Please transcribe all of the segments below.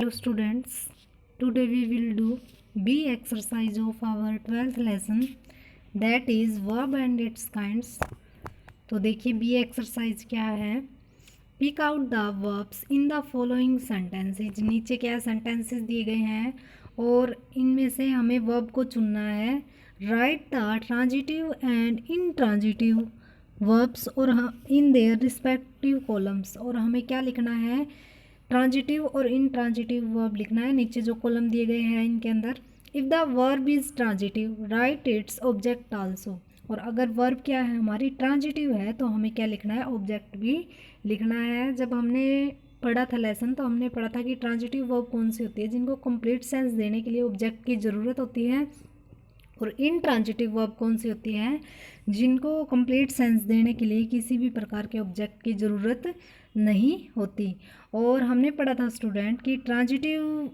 Hello students, today we will do B exercise of our 12th lesson, that is verb and its kinds। तो देखिए B exercise क्या है। Pick out the verbs in the following sentences. नीचे क्या sentences दिए गए हैं और इनमें से हमें वर्ब को चुनना है। Right the transitive and intransitive verbs और इन देयर रिस्पेक्टिव कॉलम्स। और हमें क्या लिखना है, ट्रांजिटिव और इनट्रांजिटिव वर्ब लिखना है। नीचे जो कॉलम दिए गए हैं इनके अंदर, if the verb is transitive right its object also. और अगर वर्ब क्या है हमारी ट्रांजिटिव है तो हमें क्या लिखना है, ऑब्जेक्ट भी लिखना है। जब हमने पढ़ा था लेसन तो हमने पढ़ा था कि ट्रांजिटिव वर्ब कौन सी होती है, जिनको कंप्लीट सेंस देने के लिए ऑब्जेक्ट की ज़रूरत होती है, और इनट्रांजिटिव वर्ब कौन सी होती है, जिनको कंप्लीट सेंस देने के लिए किसी भी प्रकार के ऑब्जेक्ट की ज़रूरत नहीं होती। और हमने पढ़ा था स्टूडेंट कि ट्रांजिटिव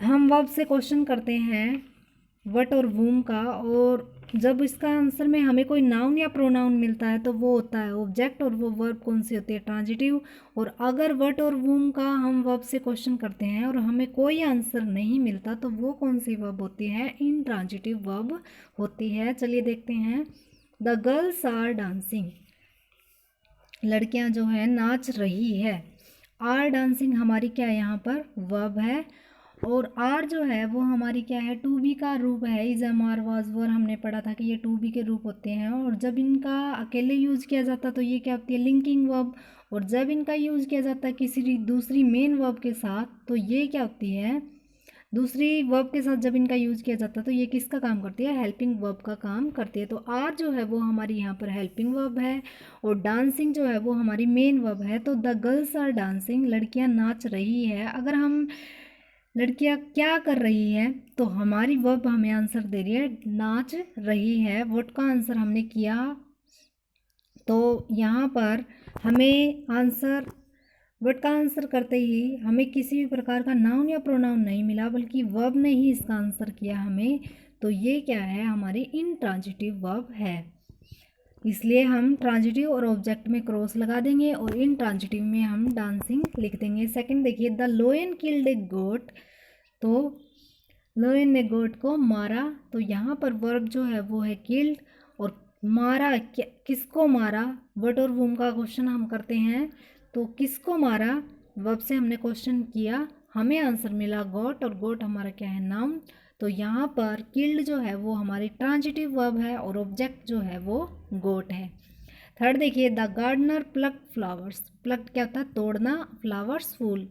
हम वर्ब से क्वेश्चन करते हैं वट और वूम का, और जब इसका आंसर में हमें कोई नाउन या प्रोनाउन मिलता है तो वो होता है ऑब्जेक्ट, और वो वर्ब कौन सी होती है, ट्रांजिटिव। और अगर वट और वूम का हम वर्ब से क्वेश्चन करते हैं और हमें कोई आंसर नहीं मिलता तो वो कौन सी वर्ब होती है, इनट्रांजिटिव वर्ब होती है। चलिए देखते हैं। द गर्ल्स आर डांसिंग, लड़कियां जो है नाच रही है। आर डांसिंग हमारी क्या है यहाँ पर वर्ब है, और आर जो है वो हमारी क्या है, टू बी का रूप है। Is am are was were हमने पढ़ा था कि ये टू बी के रूप होते हैं, और जब इनका अकेले यूज़ किया जाता तो ये क्या होती है, लिंकिंग वर्ब। और जब इनका यूज़ किया जाता है किसी दूसरी मेन वर्ब के साथ तो ये क्या होती है, दूसरी वर्ब के साथ जब इनका यूज़ किया जाता है तो ये किसका काम करती है, हेल्पिंग वर्ब का काम करती है। तो आर जो है वो हमारी यहाँ पर हेल्पिंग वर्ब है, और डांसिंग जो है वो हमारी मेन वर्ब है। तो द गर्ल्स आर डांसिंग, लड़कियाँ नाच रही है। अगर हम लड़कियाँ क्या कर रही है तो हमारी वर्ब हमें आंसर दे रही है नाच रही है। व्हाट का आंसर हमने किया, तो यहाँ पर हमें आंसर वर्ड का आंसर करते ही हमें किसी भी प्रकार का नाउन या प्रोनाउन नहीं मिला, बल्कि वर्ब ने ही इसका आंसर किया हमें। तो ये क्या है, हमारी इनट्रांजिटिव वर्ब है। इसलिए हम ट्रांजिटिव और ऑब्जेक्ट में क्रॉस लगा देंगे और इनट्रांजिटिव में हम डांसिंग लिख देंगे। सेकंड देखिए, द लोयन किल्ड ए गोट, तो लोयन ने गोट को मारा। तो यहाँ पर वर्ब जो है वो है किल्ड, और मारा किसको मारा, वर्ड और वूम का क्वेश्चन हम करते हैं तो किसको मारा, वर्ब से हमने क्वेश्चन किया, हमें आंसर मिला गोट, और गोट हमारा क्या है, नाउन। तो यहाँ पर किल्ड जो है वो हमारी ट्रांजिटिव वर्ब है और ऑब्जेक्ट जो है वो गोट है। थर्ड देखिए, the gardener pluck flowers, pluck क्या होता है, तोड़ना, फ्लावर्स फूल,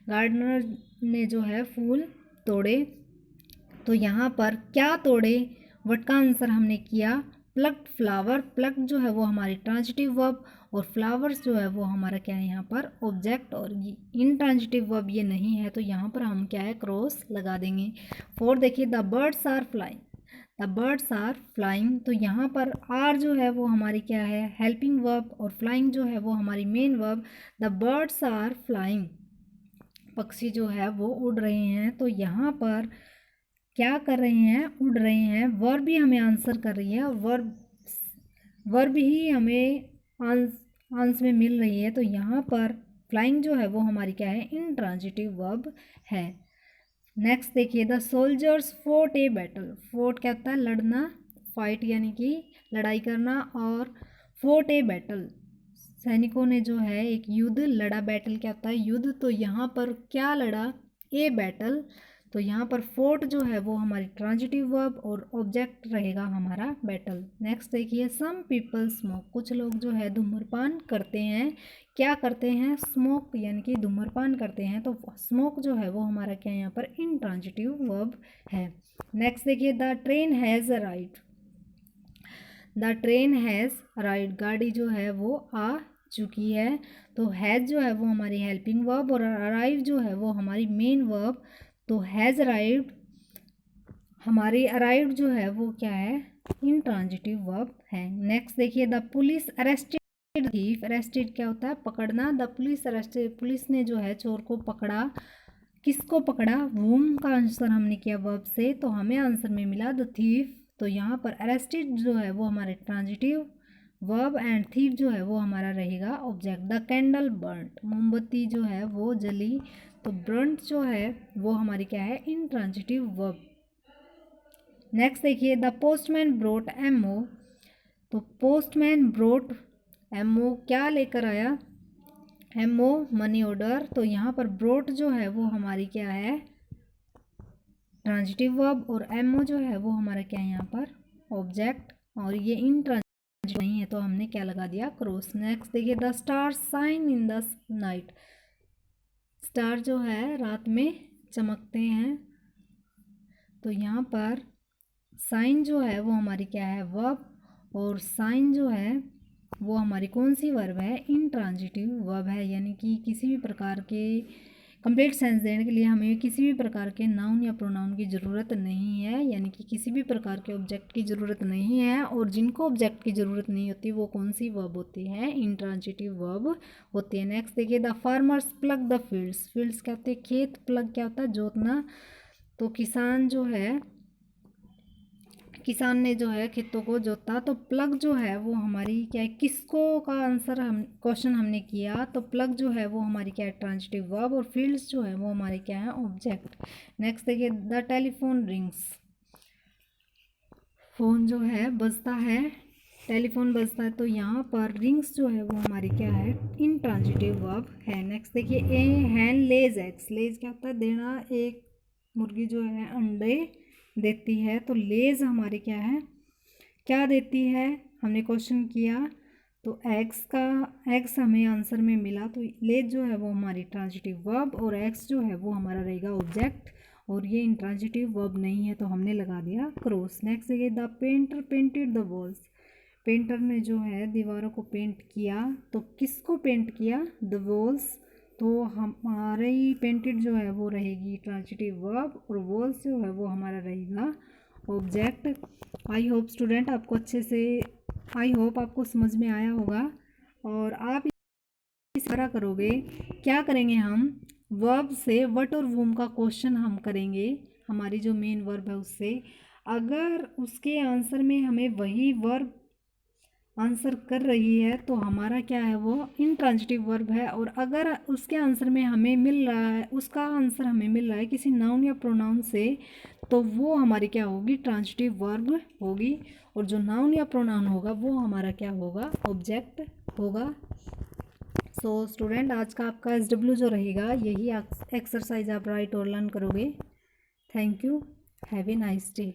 गार्डनर ने जो है फूल तोड़े। तो यहाँ पर क्या तोड़े, वट का आंसर हमने किया प्लक्ड फ्लावर। प्लक जो है वो हमारी ट्रांजिटिव वर्ब, और फ्लावर्स जो है वो हमारा क्या है यहाँ पर ऑब्जेक्ट, और इनट्रांजिटिव वर्ब ये नहीं है तो यहाँ पर हम क्या है, क्रॉस लगा देंगे। फोर देखिए, the birds are flying, the birds are flying. तो यहाँ पर आर जो है वो हमारी क्या है, हेल्पिंग वर्ब, और फ्लाइंग जो है वो हमारी main verb. The birds are flying, पक्षी जो है वो उड़ रहे हैं। तो यहाँ पर क्या कर रहे हैं, उड़ रहे हैं। वर्ब भी हमें आंसर कर रही है, और वर्ब ही हमें आंसर में मिल रही है। तो यहाँ पर फ्लाइंग जो है वो हमारी क्या है, इनट्रांजिटिव वर्ब है। नेक्स्ट देखिए, the soldiers fort a battle, fort क्या होता है, लड़ना, फाइट यानी कि लड़ाई करना, और फोर्ट ए बैटल, सैनिकों ने जो है एक युद्ध लड़ा। बैटल क्या होता है, युद्ध। तो यहाँ पर क्या लड़ा, ए बैटल। तो यहाँ पर फोर्ट जो है वो हमारी ट्रांजिटिव वर्ब, और ऑब्जेक्ट रहेगा हमारा बैटल। नेक्स्ट देखिए, सम पीपल स्मोक, कुछ लोग जो है धूम्रपान करते हैं। क्या करते हैं, स्मोक यानी कि धूम्रपान करते हैं। तो स्मोक जो है वो हमारा क्या है, यहाँ पर इनट्रांजिटिव वर्ब है। नेक्स्ट देखिए, the train has arrived, the train has arrived, गाड़ी जो है वो आ चुकी है। तो हैज़ जो है वो हमारी हेल्पिंग वर्ब, और अराइव जो है वो हमारी मेन वर्ब। तो हैज़ अराइव्ड, हमारी अराइव्ड जो है वो क्या है, इनट्रांजिटिव वर्ब है। नेक्स्ट देखिए, the police arrested thief, arrested क्या होता है, पकड़ना। द पुलिस अरेस्टेड, पुलिस ने जो है चोर को पकड़ा। किसको पकड़ा, वूम का आंसर हमने किया वर्ब से, तो हमें आंसर में मिला द थीफ। तो यहाँ पर अरेस्टेड जो है वो हमारे ट्रांजिटिव वर्ब एंड थीव जो है वो हमारा रहेगा ऑब्जेक्ट। द कैंडल बर्न्ट, मोमबत्ती जो है वो जली, तो बर्न्ट जो है वो हमारी क्या है, इंट्रांजिटिव वर्ब। नेक्स्ट देखिए, द पोस्टमैन ब्रोट एमओ, तो पोस्टमैन ब्रोट एमओ क्या लेकर आया, एमओ मनी ऑर्डर, तो यहाँ पर ब्रोट जो है वो हमारी क्या है, ट्रांजिटिव वर्ब, और एमओ जो है वो हमारा क्या है यहाँ पर ऑब्जेक्ट, और ये इंट्रांजिटिव नहीं है तो हमने क्या लगा दिया, क्रॉस। नेक्स्ट देखिए, the star shine in the night, star जो है रात में चमकते हैं, तो यहाँ पर साइन जो है वो हमारी क्या है, वर्ब, और साइन जो है वो हमारी कौन सी वर्ब है, इंट्रांजिटिव वर्ब है। यानी कि किसी भी प्रकार के कंप्लीट सेंस देने के लिए हमें किसी भी प्रकार के नाउन या प्रोनाउन की ज़रूरत नहीं है, यानी कि किसी भी प्रकार के ऑब्जेक्ट की ज़रूरत नहीं है। और जिनको ऑब्जेक्ट की ज़रूरत नहीं होती वो कौन सी वर्ब होती है, इंट्रांजिटिव वर्ब होती है। नेक्स्ट देखिए, the farmers plug the fields, fields क्या होते हैं, खेत, प्लग क्या होता है, जोतना, तो किसान जो है, किसान ने जो है खेतों को जोता, तो प्लग जो है वो हमारी क्या है, किसको का आंसर हम क्वेश्चन हमने किया, तो प्लग जो है वो हमारी क्या है, ट्रांजिटिव वर्ब, और फील्ड्स जो है वो हमारे क्या है, ऑब्जेक्ट। नेक्स्ट देखिए, द टेलीफोन रिंग्स, फ़ोन जो है बजता है, टेलीफोन बजता है, तो यहाँ पर रिंग्स जो है वो हमारी क्या है, इंट्रांजिटिव वर्ब है। नेक्स्ट देखिए, ए हैन लेज एग्स, लेज क्या होता है, देना, एक मुर्गी जो है अंडे देती है, तो लेज हमारी क्या है, क्या देती है, हमने क्वेश्चन किया तो एग्स हमें आंसर में मिला, तो लेज जो है वो हमारी ट्रांजिटिव वर्ब, और एग्स जो है वो हमारा रहेगा ऑब्जेक्ट, और ये इंट्रांजिटिव वर्ब नहीं है तो हमने लगा दिया क्रॉस। नेक्स्ट देखिए, the painter painted the walls, painter ने जो है दीवारों को पेंट किया, तो किसको पेंट किया, द वॉल्स, तो हमारे ही पेंटेड जो है वो रहेगी ट्रांजिटिव वर्ब, और वॉल्स जो है वो हमारा रहेगा ऑब्जेक्ट। आई होप स्टूडेंट आपको अच्छे से, आई होप आपको समझ में आया होगा, और आप इस तरह करोगे, क्या करेंगे हम, वर्ब से वट और वूम का क्वेश्चन हम करेंगे, हमारी जो मेन वर्ब है उससे, अगर उसके आंसर में हमें वही वर्ब आंसर कर रही है तो हमारा क्या है, वो इंट्रांजिटिव वर्ब है, और अगर उसके आंसर में हमें मिल रहा है, उसका आंसर हमें मिल रहा है किसी नाउन या प्रोनाउन से, तो वो हमारी क्या होगी, ट्रांजिटिव वर्ब होगी, और जो नाउन या प्रोनाउन होगा वो हमारा क्या होगा, ऑब्जेक्ट होगा। सो स्टूडेंट, आज का आपका SW जो रहेगा यही एक्सरसाइज आप राइट और लर्न करोगे। Thank you, have a nice day.